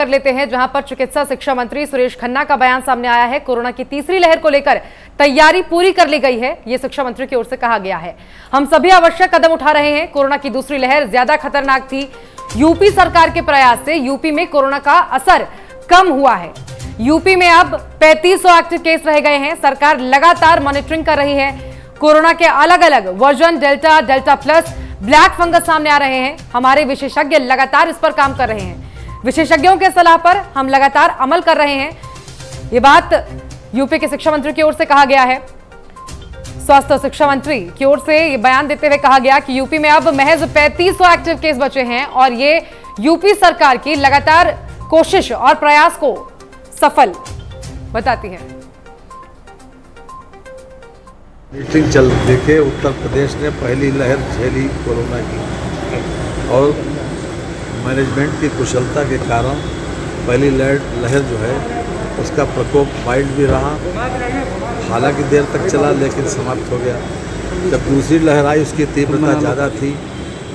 कर लेते हैं, जहां पर चिकित्सा शिक्षा मंत्री सुरेश खन्ना का बयान सामने आया है। कोरोना की तीसरी लहर को लेकर तैयारी पूरी कर ली गई है, ये शिक्षा मंत्री की ओर से कहा गया है। हम सभी आवश्यक कदम उठा रहे हैं। कोरोना की दूसरी लहर ज्यादा खतरनाक थी। यूपी सरकार के प्रयास से यूपी में कोरोना का असर कम हुआ है। यूपी में अब 3500 एक्टिव केस रह गए हैं। सरकार लगातार मॉनिटरिंग कर रही है। कोरोना के अलग अलग version delta, delta plus, black fungus सामने आ रहे हैं। हमारे विशेषज्ञ लगातार इस पर काम कर रहे हैं। विशेषज्ञों के सलाह पर हम लगातार अमल कर रहे हैं। ये बात यूपी के शिक्षा मंत्री की ओर से कहा गया है। स्वास्थ्य शिक्षा मंत्री की ओर से ये बयान देते हुए कहा गया कि यूपी में अब महज 3500 एक्टिव केस बचे हैं और ये यूपी सरकार की लगातार कोशिश और प्रयास को सफल बताती है। मीटिंग चल देखे उत्तर प्रदेश ने पहली लहर झेली कोरोना की और मैनेजमेंट की कुशलता के कारण पहली लहर जो है उसका प्रकोप वाइल्ड भी रहा, हालांकि देर तक चला लेकिन समाप्त हो गया। जब दूसरी लहर आई उसकी तीव्रता ज़्यादा थी,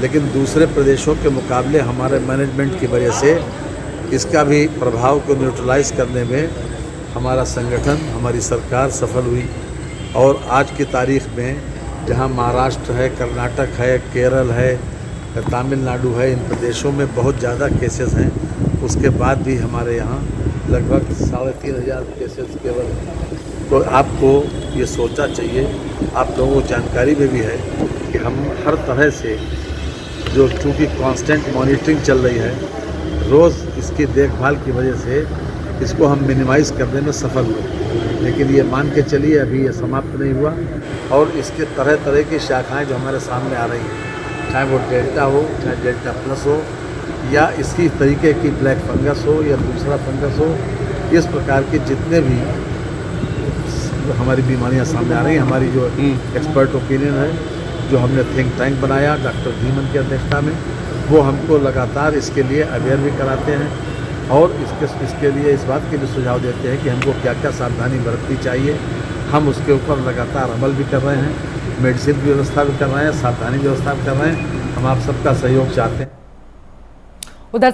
लेकिन दूसरे प्रदेशों के मुकाबले हमारे मैनेजमेंट की वजह से इसका भी प्रभाव को न्यूट्रलाइज करने में हमारा संगठन, हमारी सरकार सफल हुई। और आज की तारीख में जहां महाराष्ट्र है, कर्नाटक है, केरल है, तमिलनाडु है, इन प्रदेशों में बहुत ज़्यादा केसेस हैं, उसके बाद भी हमारे यहाँ लगभग 3500 केसेस केवल। तो आपको ये सोचना चाहिए, आप लोगों को जानकारी में भी है कि हम हर तरह से जो चूँकि कांस्टेंट मॉनिटरिंग चल रही है, रोज़ इसकी देखभाल की वजह से इसको हम मिनिमाइज़ करने में सफल हुए। लेकिन ये मान के चलिए अभी ये समाप्त नहीं हुआ और इसके तरह तरह की शाखाएं जो हमारे सामने आ रही हैं, चाहे वो डेल्टा हो, चाहे डेल्टा प्लस हो, या इसी तरीके की ब्लैक फंगस हो या दूसरा फंगस हो, इस प्रकार के जितने भी हमारी बीमारियां सामने आ रही हैं, हमारी जो एक्सपर्ट ओपिनियन है, जो हमने थिंक टैंक बनाया डॉक्टर धीमन की अध्यक्षता में, वो हमको लगातार इसके लिए अवेयर भी कराते हैं और इसके लिए इस बात के भी सुझाव देते हैं कि हमको क्या क्या सावधानी बरतनी चाहिए। हम उसके ऊपर लगातार अमल भी कर रहे हैं, मेडिसिन की व्यवस्था भी कर रहे हैं, सावधानी व्यवस्था भी कर रहे हैं। हम आप सबका सहयोग चाहते हैं। उधर